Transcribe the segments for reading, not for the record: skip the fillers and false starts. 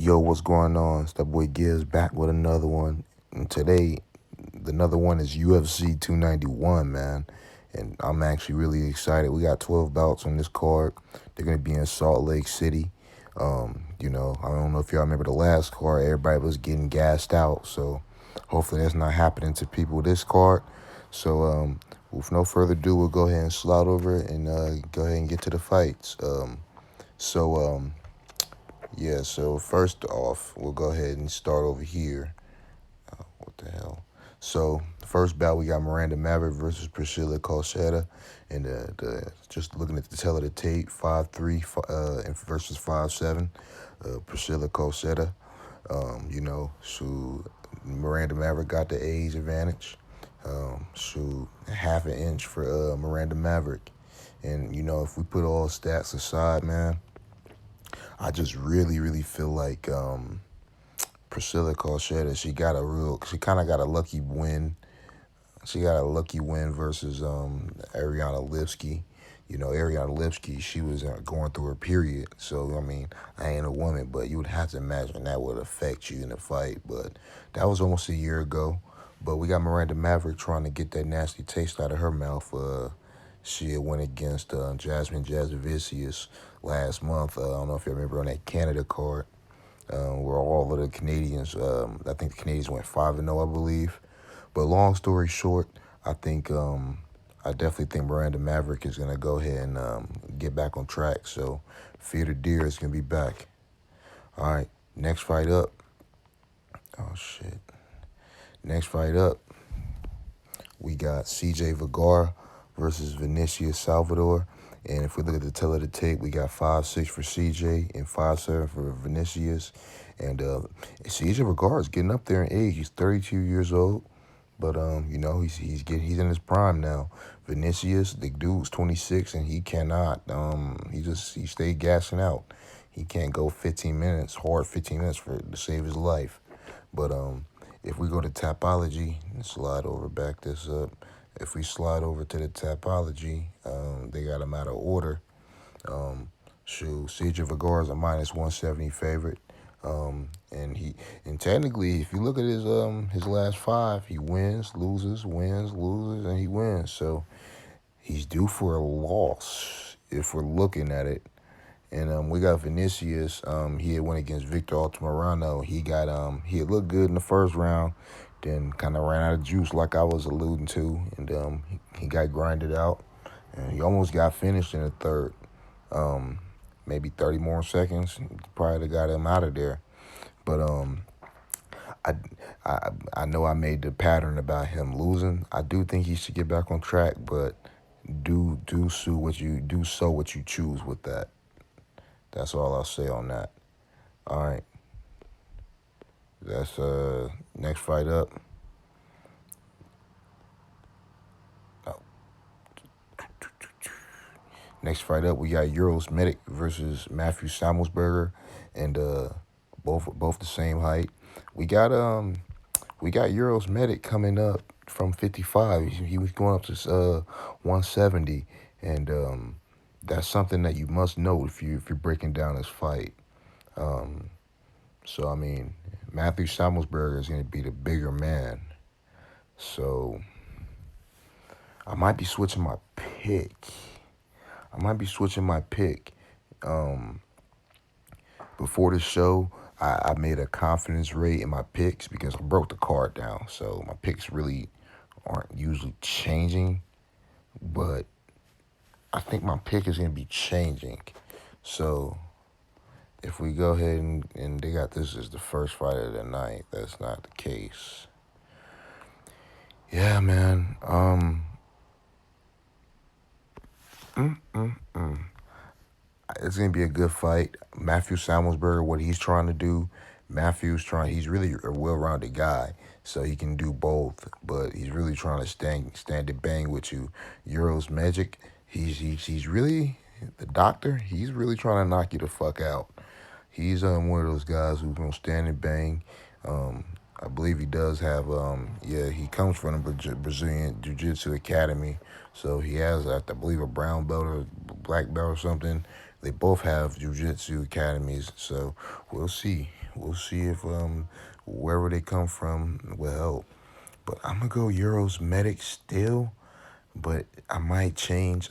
Yo, what's going on? It's that boy Gibbs back with another one. And today, another one is UFC 291, man. And I'm actually really excited. We got 12 bouts on this card. They're going to be in Salt Lake City. I don't know if y'all remember the last card. Everybody was getting gassed out. So hopefully that's not happening to people this card. So with no further ado, we'll go ahead and slide over and go ahead and get to the fights. So first off, we'll go ahead and start over here. What the hell? So, the first bout, we got Miranda Maverick versus Priscilla Cachoeria. And just looking at the tail of the tape, 5'3" versus 5'7". Priscilla Cachoeria. Miranda Maverick got the age advantage. Half an inch for Miranda Maverick. And, if we put all stats aside, man, I just really, really feel like Priscilla Cachoeria, she kind of got a lucky win. She got a lucky win versus Ariana Lipsky. Ariana Lipsky, she was going through her period. So, I ain't a woman, but you would have to imagine that would affect you in the fight. But that was almost a year ago. But we got Miranda Maverick trying to get that nasty taste out of her mouth. She had went against Jasmine Jasovicius last month. I don't know if you remember on that Canada card, where all of the Canadians, I think the Canadians went 5-0, I believe. But long story short, I definitely think Miranda Maverick is gonna go ahead and get back on track. So Fear the Deer is gonna be back. All right, next fight up. Oh shit. Next fight up, we got CJ Vegara versus Vinicius Salvador. And if we look at the tail of the tape, we got 5'6" for CJ and 5'7" for Vinicius. And CJ Vegara is getting up there in age. He's 32 years old, but he's in his prime now. Vinicius, the dude's 26, and he cannot. He stayed gassing out. He can't go 15 minutes to save his life. But if we go to Tapology and slide over, back this up. If we slide over to the Tapology, they got him out of order. CJ Vegara is a -170 favorite. And technically, if you look at his last 5, he wins, loses, and he wins. So he's due for a loss if we're looking at it. And we got Vinicius. He had went against Victor Altamirano. He had looked good in the first round, then kind of ran out of juice, like I was alluding to, and he got grinded out, and he almost got finished in the third. Maybe 30 more seconds, probably got him out of there. But I know I made the pattern about him losing. I do think he should get back on track, but do what you choose with that. That's all I'll say on that. All right. That's next fight up. Next fight up, we got Uros Medic versus Matthew Semelsberger, and both the same height. We got Uros Medic coming up from 55. He was going up to 170, and that's something that you must know if you're breaking down this fight. Matthew Semelsberger is going to be the bigger man. So I might be switching my pick. Before the show, I made a confidence rate in my picks because I broke the card down. So my picks really aren't usually changing, but I think my pick is going to be changing. So if we go ahead and they got this as the first fight of the night, that's not the case. Yeah, man. It's going to be a good fight. Matthew Semelsberger, what he's trying to do, he's really a well-rounded guy, so he can do both, but he's really trying to stand and bang with you. Uros Magic, he's really, the doctor, he's really trying to knock you the fuck out. He's one of those guys who's going to stand and bang. I believe he does have, he comes from the Brazilian Jiu-Jitsu Academy, so he has, I believe, a brown belt or black belt or something. They both have jiu-jitsu academies, so we'll see. We'll see if wherever they come from will help. But I'm gonna go Uros medic still, but I might change.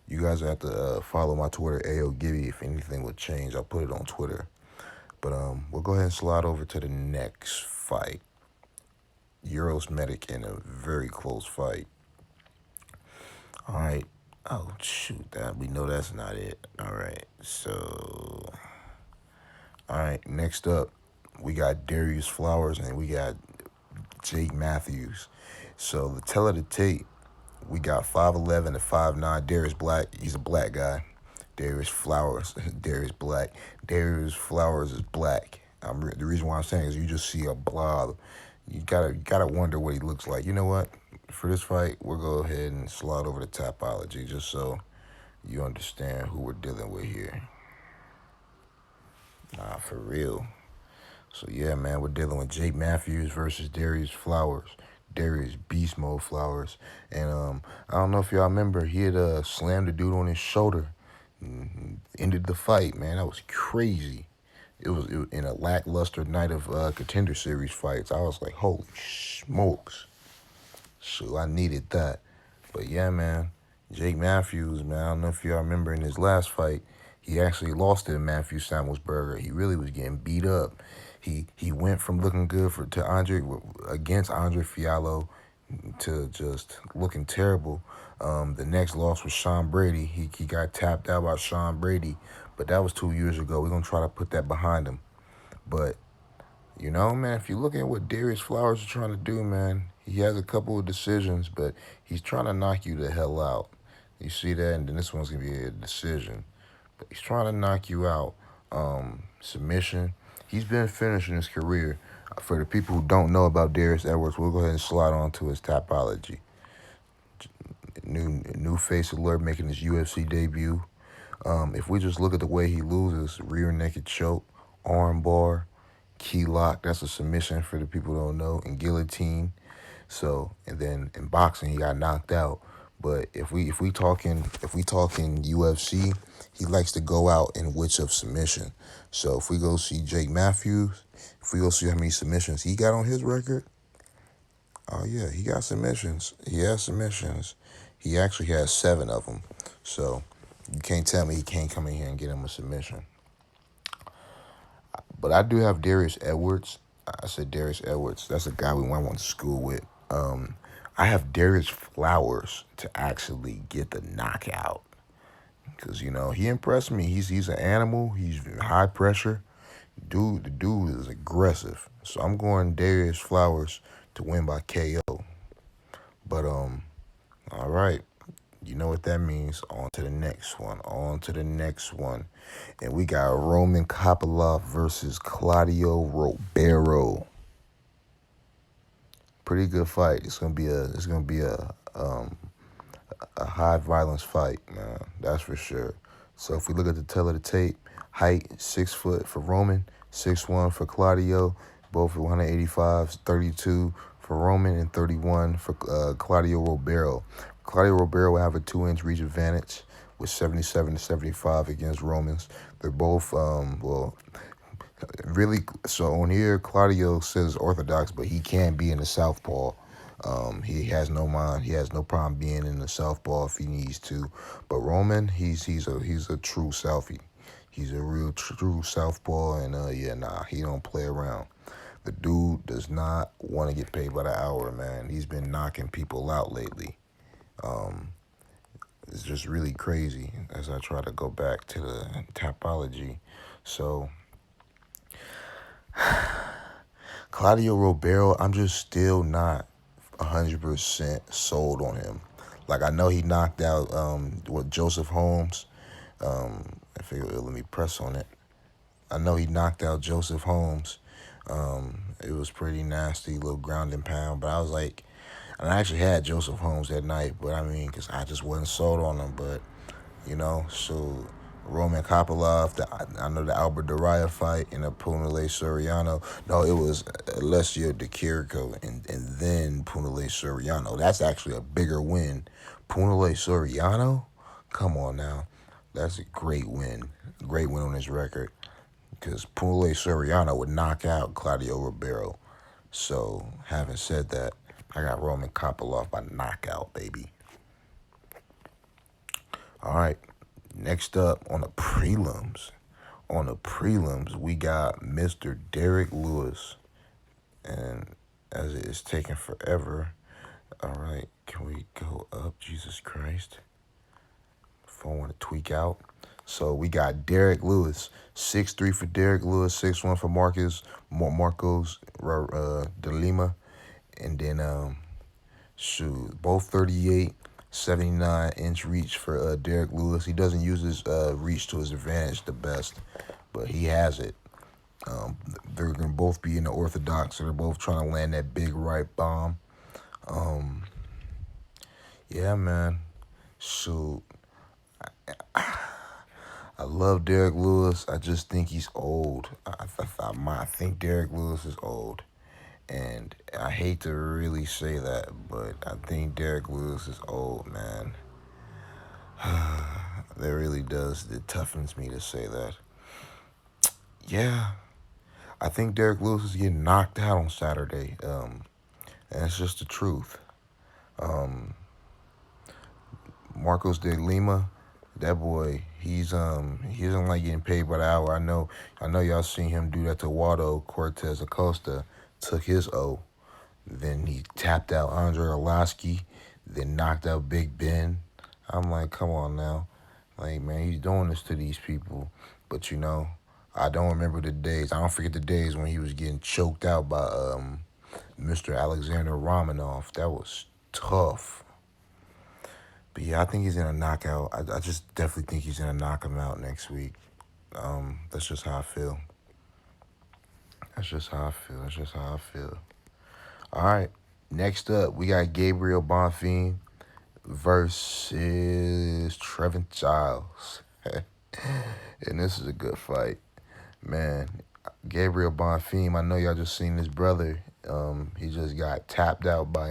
You guys have to follow my Twitter, AO Gibby. If anything would change, I'll put it on Twitter. But we'll go ahead and slide over to the next fight. Uros medic in a very close fight. All right. Oh shoot, that we know that's not it. All right. So, all right. Next up, we got Darrius Flowers and we got Jake Matthews. So the tell of the tape, we got 5'11" and 5'9". Darrius Black. He's a black guy. Darrius Flowers. Darrius Black. Darrius Flowers is black. The reason why I'm saying is you just see a blob. You gotta wonder what he looks like. You know what? For this fight, we'll go ahead and slide over to Tapology just so you understand who we're dealing with here. Nah, for real. So yeah, man, we're dealing with Jake Matthews versus Darrius Flowers. Darrius Beast Mode Flowers. And I don't know if y'all remember, he had slammed the dude on his shoulder. Ended the fight, man. That was crazy. It was in a lackluster night of Contender Series fights. I was like, holy smokes. So I needed that. But yeah, man, Jake Matthews, man, I don't know if y'all remember in his last fight, he actually lost to Matthew Semelsberger. He really was getting beat up. He went from looking good against Andre Fiallo to just looking terrible. The next loss was Sean Brady. He got tapped out by Sean Brady, but that was 2 years ago. We're going to try to put that behind him. But, you know, man, if you look at what Darrius Flowers is trying to do, man, he has a couple of decisions, but he's trying to knock you the hell out. You see that? And then this one's going to be a decision. But he's trying to knock you out. Submission. He's been finishing his career. For the people who don't know about Darrius Edwards, we'll go ahead and slide on to his Tapology. New face alert making his UFC debut. If we just look at the way he loses, rear naked choke, arm bar, key lock, that's a submission for the people who don't know, and guillotine. So, and then in boxing he got knocked out. But if we talking UFC, he likes to go out in which of submission. So if we go see Jake Matthews, if we go see how many submissions he got on his record, oh yeah, he got submissions. He has submissions. He actually has 7 of them. So you can't tell me he can't come in here and get him a submission. But I do have Darrius Edwards. I said Darrius Edwards. That's a guy we went to school with. I have Darrius Flowers to actually get the knockout. Because, you know, he impressed me. He's an animal. He's high pressure. The dude is aggressive. So I'm going Darrius Flowers to win by KO. But, all right. You know what that means. On to the next one. And we got Roman Kopylov versus Claudio Ribeiro. Pretty good fight. It's gonna be a high violence fight, man. That's for sure. So if we look at the tail of the tape, height 6 foot for Roman, 6'1" for Claudio, both at 185, 32 for Roman and 31 for Claudio Ribeiro. Claudio Ribeiro will have a 2-inch reach advantage with 77 to 75 against Romans. They're both really, so on here, Claudio says orthodox, but he can be in the southpaw. He has no problem being in the southpaw if he needs to. But Roman, he's a true Southie. He's a real true southpaw, and he don't play around. The dude does not want to get paid by the hour, man. He's been knocking people out lately. It's just really crazy as I try to go back to the Tapology. So Claudio Ribeiro, I'm just still not 100% sold on him. Like, I know he knocked out Joseph Holmes. I figured, let me press on it. I know he knocked out Joseph Holmes. It was pretty nasty, little ground and pound. But I was like, and I actually had Joseph Holmes that night, but I mean, because I just wasn't sold on him. But, you know, so Roman Kopylov, I know the Albert Darrius fight, and the Punale Soriano. No, it was Alessio Di Chirico and then Punale Soriano. That's actually a bigger win. Punale Soriano? Come on now. That's a great win. Great win on his record. Because Pule Soriano would knock out Claudio Ribeiro. So, having said that, I got Roman Kopylov by knockout, baby. All right. Next up on the prelims. On the prelims, we got Mr. Derrick Lewis. And as it is taking forever, all right, can we go up? Jesus Christ. Phone want to tweak out. So we got Derrick Lewis, 6'3" for Derrick Lewis, 6'1" for Marcos de Lima. And then, both 38, 79-inch reach for Derrick Lewis. He doesn't use his reach to his advantage the best, but he has it. They're going to both be in the orthodox, so they're both trying to land that big right bomb. Yeah, man. Shoot. I love Derrick Lewis. I just think he's old. I think Derrick Lewis is old. And I hate to really say that, but I think Derrick Lewis is old, man. That really does. It toughens me to say that. Yeah. I think Derrick Lewis is getting knocked out on Saturday. And it's just the truth. Marcos de Lima, that boy, he doesn't like getting paid by the hour. I know y'all seen him do that to Waldo Cortez Acosta, took his O. Then he tapped out Andre Arlovsky, then knocked out Big Ben. I'm like, come on now. Like, man, he's doing this to these people. But, I don't remember the days. I don't forget the days when he was getting choked out by Mr. Alexander Romanov. That was tough. But, yeah, I think he's going to knock out. I just definitely think he's going to knock him out next week. That's just how I feel. All right. Next up, we got Gabriel Bonfim versus Trevin Giles. And this is a good fight. Man, Gabriel Bonfim, I know y'all just seen his brother. He just got tapped out by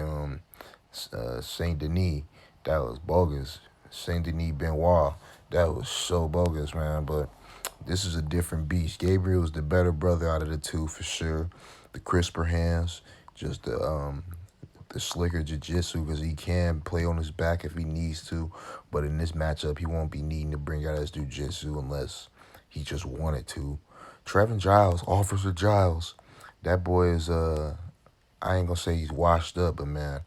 Saint Denis. That was bogus. Saint Denis Benoit. That was so bogus, man. But this is a different beast. Gabriel's the better brother out of the two for sure. The crisper hands, just the slicker jiu-jitsu, because he can play on his back if he needs to. But in this matchup, he won't be needing to bring out his jiu-jitsu unless he just wanted to. Trevin Giles, Officer Giles, that boy is, I ain't going to say he's washed up, but, man,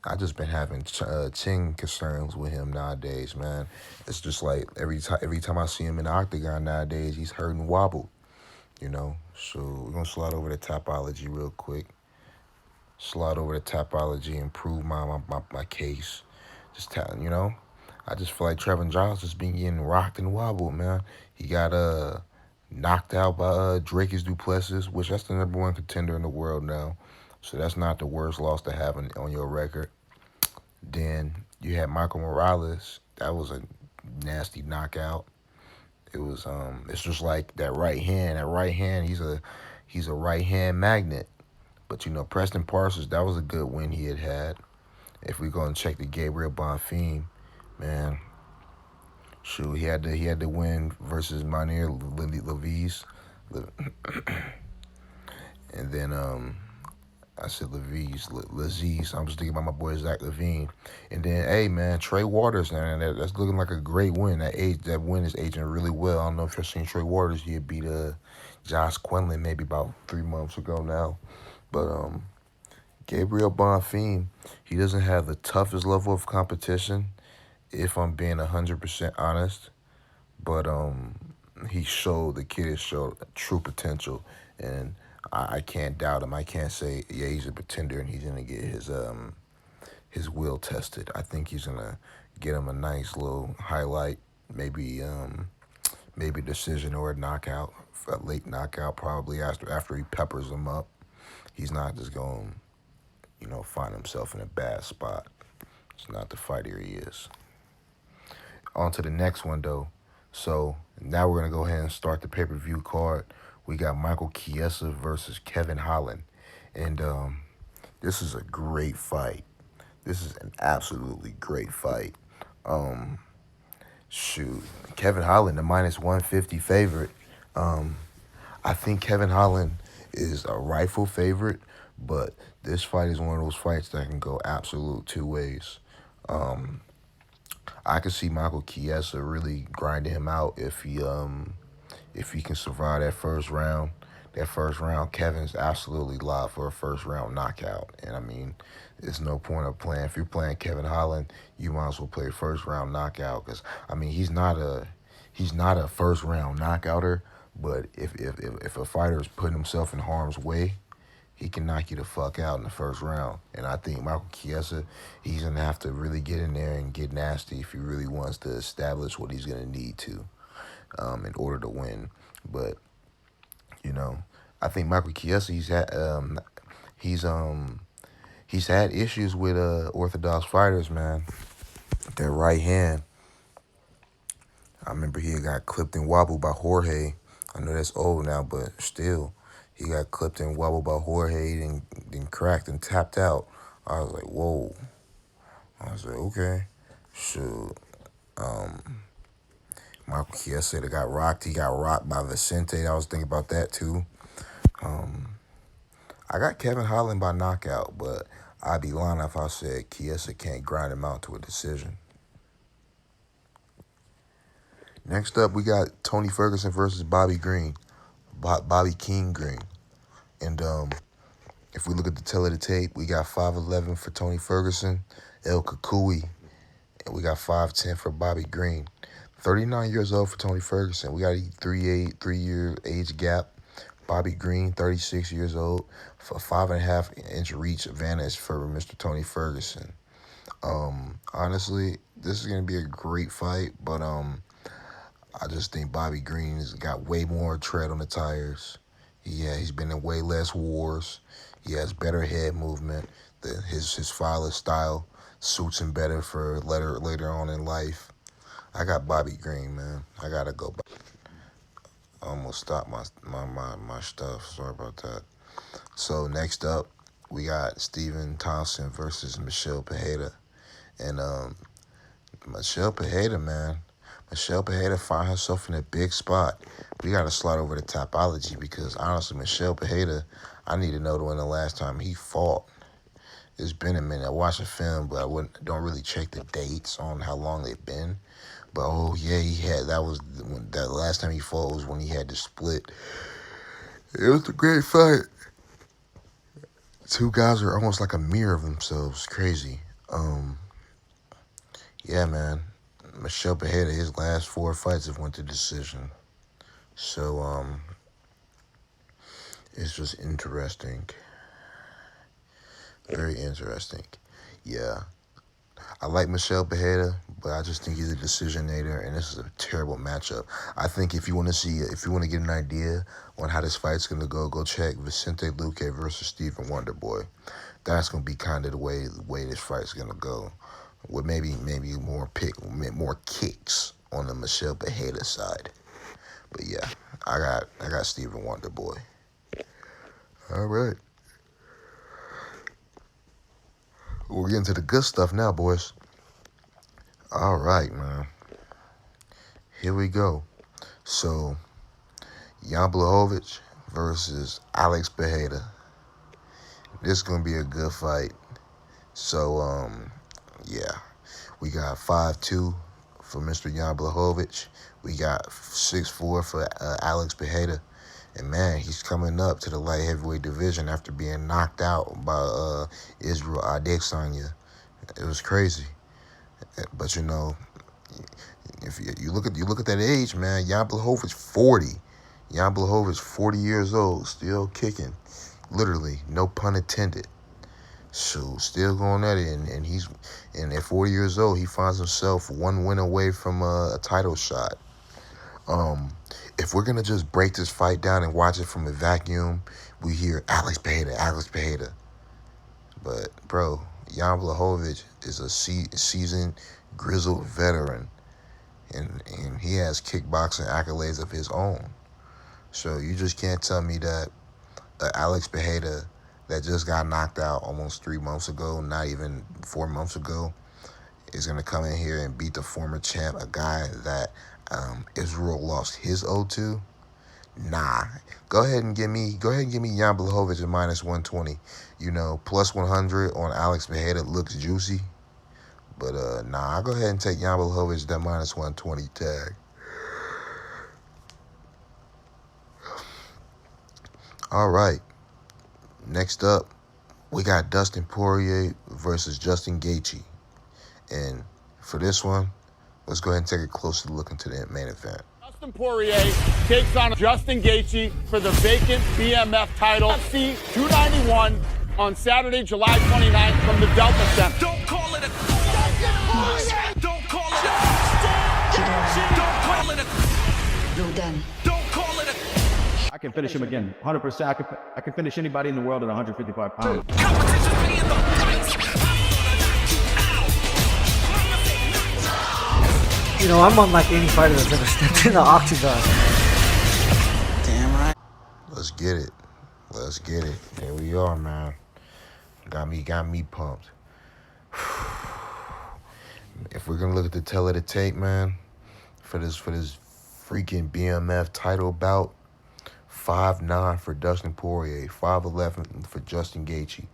I just been having chin concerns with him nowadays, man. It's just like every time I see him in the octagon nowadays, he's hurt and wobbled, So we're going to slide over to Topology real quick. And prove my case. Just I just feel like Trevin Giles has been getting rocked and wobbled, man. He got knocked out by Dracus du Plessis, which that's the #1 contender in the world now. So that's not the worst loss to have on your record. Then you had Michael Morales. That was a nasty knockout. It was it's just like that right hand. That right hand, he's a right hand magnet. But Preston Parsons, that was a good win he had. If we go and check the Gabriel Bonfim, man, shoot, he had to win versus Monier Levis. And then I said Laziz. I'm just thinking about my boy Zach Levine. And then, hey, man, Trey Waters, man, that's looking like a great win. That win is aging really well. I don't know if you've seen Trey Waters. He had beat Josh Quinlan maybe about 3 months ago now. But Gabriel Bonfim, he doesn't have the toughest level of competition, if I'm being 100% honest. But the kid has showed true potential, and I can't doubt him. I can't say, yeah, he's a pretender and he's gonna get his will tested. I think he's gonna get him a nice little highlight, maybe decision or a knockout, a late knockout probably after he peppers him up. He's not just going to find himself in a bad spot. It's not the fighter he is. On to the next one, though. So now we're going to go ahead and start the pay-per-view card. We got Michael Chiesa versus Kevin Holland. And this is a great fight. This is an absolutely great fight. Shoot, Kevin Holland, the -150 favorite. Um, I think Kevin Holland is a rightful favorite, but this fight is one of those fights that can go absolute two ways. Um, I could see Michael Chiesa really grinding him out if he can survive that first round. That first round, Kevin's absolutely live for a first round knockout. And I mean, there's no point of playing. If you're playing Kevin Holland, you might as well play first round knockout. Because I mean, he's not a first round knockouter. But if a fighter is putting himself in harm's way, he can knock you the fuck out in the first round. And I think Michael Chiesa, he's gonna have to really get in there and get nasty if he really wants to establish what he's gonna need to, in order to win. But you know, I think Michael Chiesa, he's he's had issues with orthodox fighters, man. That right hand, I remember he got clipped and wobbled by Jorge. I know that's old now, but still, he got clipped and wobbled by Jorge and then cracked and tapped out. I was like, whoa. I was like, okay. Shoot. Michael Chiesa that got rocked. He got rocked by Vicente. I was thinking about that too. I got Kevin Holland by knockout, but I'd be lying if I said Chiesa can't grind him out to a decision. Next up, we got Tony Ferguson versus Bobby Green. Bobby King Green. And if we look at the tail of the tape, we got 5'11" for Tony Ferguson, El Kakui, and we got 5'10" for Bobby Green. 39 years old for Tony Ferguson. We got a 3-year age gap. Bobby Green, 36 years old, for 5.5-inch reach advantage for Mr. Tony Ferguson. Honestly, this is gonna be a great fight, but I just think Bobby Green has got way more tread on the tires. He's been in way less wars. He has better head movement. His fighter style suits him better for later on in life. I got Bobby Green, man. I gotta go. I almost stopped my stuff. Sorry about that. So next up, we got Stephen Thompson versus Michel Pereira. And Michel Pereira, man. Michel Pereira find herself in a big spot. We got to slide over to Topology because, honestly, Michel Pereira, I need to know when the last time he fought. It's been a minute. I watched the film, but I don't really check the dates on how long they've been. But, oh, yeah, that last time he fought was when he had to split. It was a great fight. Two guys are almost like a mirror of themselves. Crazy. Yeah, man. Michel Pereira, his last 4 fights have went to decision. So, it's just interesting. Very interesting. Yeah. I like Michel Pereira, but I just think he's a decisionator, and this is a terrible matchup. I think if you want to get an idea on how this fight's going to go check Vicente Luque versus Stephen Wonderboy. That's going to be kind of the way this fight's going to go. With maybe more kicks on the Michel Pereira side. But yeah, I got Stephen Wonderboy. All right. We're getting to the good stuff now, boys. All right, man. Here we go. So, Jan Blachowicz versus Alex Pereira. This is going to be a good fight. So, yeah. We got 5'2" for Mr. Jan Blachowicz. We got 6'4" for Alex Pereira. And, man, he's coming up to the light heavyweight division after being knocked out by Israel Adesanya. It was crazy. But, you know, if you look at that age, man, Jan Blachowicz 40. Jan Blachowicz 40 years old, still kicking. Literally, no pun intended. So still going at it, and at 40 years old, he finds himself one win away from a title shot. If we're gonna just break this fight down and watch it from a vacuum, we hear Alex Pereira. But bro, Jan Blachowicz is a seasoned, grizzled veteran, and he has kickboxing accolades of his own. So you just can't tell me that Alex Pereira that just got knocked out almost 3 months ago, not even 4 months ago, is going to come in here and beat the former champ, a guy that Israel lost his O to. Nah. Go ahead and give me Jan Blachowicz at minus 120. You know, plus 100 on Alex Pereira looks juicy. But nah, I'll go ahead and take Jan Blachowicz that minus 120 tag. All right. Next up, we got Dustin Porier versus Justin Gaethje. And for this one, let's go ahead and take a closer look into the main event. Dustin Porier takes on Justin Gaethje for the vacant BMF title. UFC 291 on Saturday, July 29th from the Delta Center. Don't call it a... Don't call it a... Don't call it a... Well done. Don't call it a... I can finish him again, 100%. I can finish anybody in the world at 155 pounds. Competition's paying the price. You know, I'm unlike any fighter that's ever stepped in the octagon. Damn right. Let's get it. Let's get it. Here we are, man. Got me pumped. If we're gonna look at the tail of the tape, man, for this freaking BMF title bout, 5'9" for Dustin Porier, 5'11" for Justin Gaethje.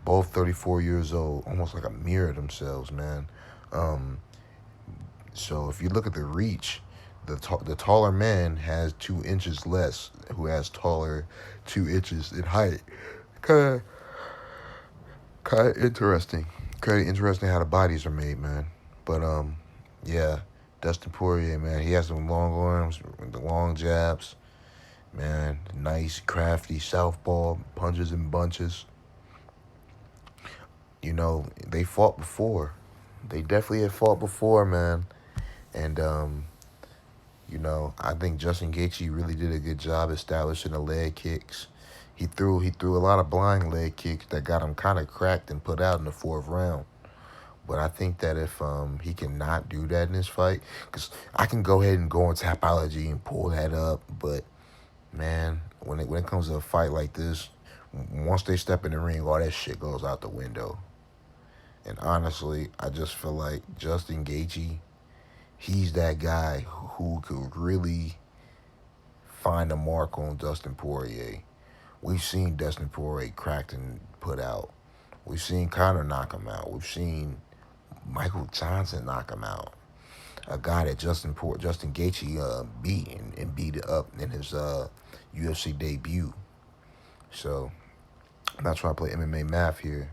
Both 34 years old, almost like a mirror themselves, man. So if you look at the reach, the taller man has 2 inches less, who has taller 2 inches in height. Kind of interesting. Kind of interesting how the bodies are made, man. But yeah, Dustin Porier, man, he has some long arms, the long jabs, man. Nice, crafty southpaw, punches and bunches. You know, they fought before. They definitely had fought before, man. And, you know, I think Justin Gaethje really did a good job establishing the leg kicks. He threw a lot of blind leg kicks that got him kind of cracked and put out in the 4th round. But I think that if he cannot do that in this fight, because I can go ahead and go on Tapology and pull that up, but, man, when it comes to a fight like this, once they step in the ring, all that shit goes out the window. And honestly, I just feel like Justin Gaethje, he's that guy who could really find a mark on Dustin Porier. We've seen Dustin Porier cracked and put out. We've seen Conor knock him out. We've seen Michael Johnson knock him out. A guy that Justin Gaethje beat and beat up in his UFC debut. So, I'm not trying to play MMA math here,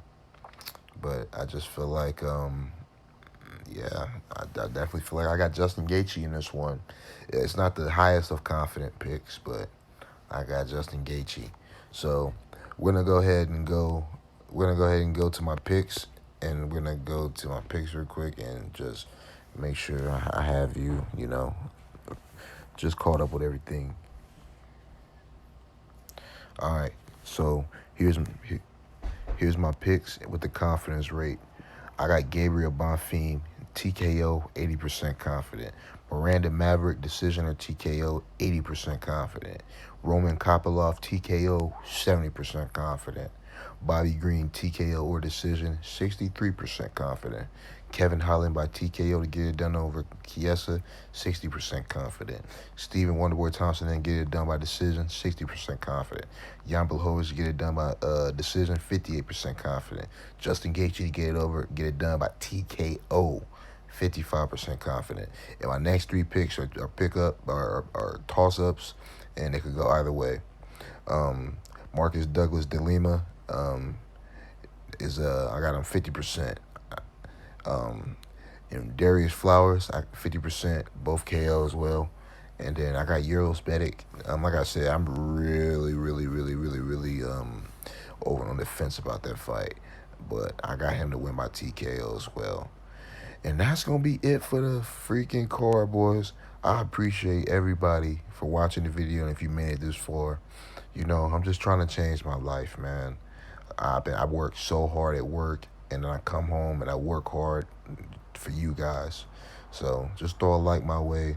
but I just feel like, yeah, I definitely feel like I got Justin Gaethje in this one. It's not the highest of confident picks, but I got Justin Gaethje. So we're gonna go ahead and go to my picks, and we're gonna go to my picks real quick and just make sure I have you know, just caught up with everything. All right, so here's my picks with the confidence rate. I got Gabriel Bonfim, TKO, 80% confident. Miranda Maverick, decision or TKO, 80% confident. Roman Kopylov, TKO, 70% confident. Bobby Green, TKO or decision, 63% confident. Kevin Holland by TKO to get it done over Chiesa, 60% confident. Stephen Wonderboy Thompson then get it done by decision, 60% confident. Jan Blachowicz to get it done by decision, 58% confident. Justin Gaethje to get it done by TKO, 55% confident. And my next 3 picks are pickup or toss-ups, and they could go either way. Marcus Douglas de Lima is I got him 50%. And Darrius Flowers, 50%, both KO as well. And then I got Uros. Like I said, I'm really over on the fence about that fight. But I got him to win by TKO as well. And that's going to be it for the freaking card, boys. I appreciate everybody for watching the video, and if you made it this far, you know, I'm just trying to change my life, man. I work so hard at work, and then I come home and I work hard for you guys. So just throw a like my way,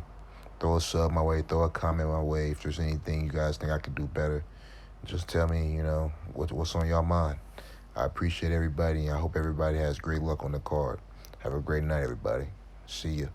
throw a sub my way, throw a comment my way. If there's anything you guys think I could do better, just tell me, you know, what's on y'all mind. I appreciate everybody, and I hope everybody has great luck on the card. Have a great night, everybody. See ya.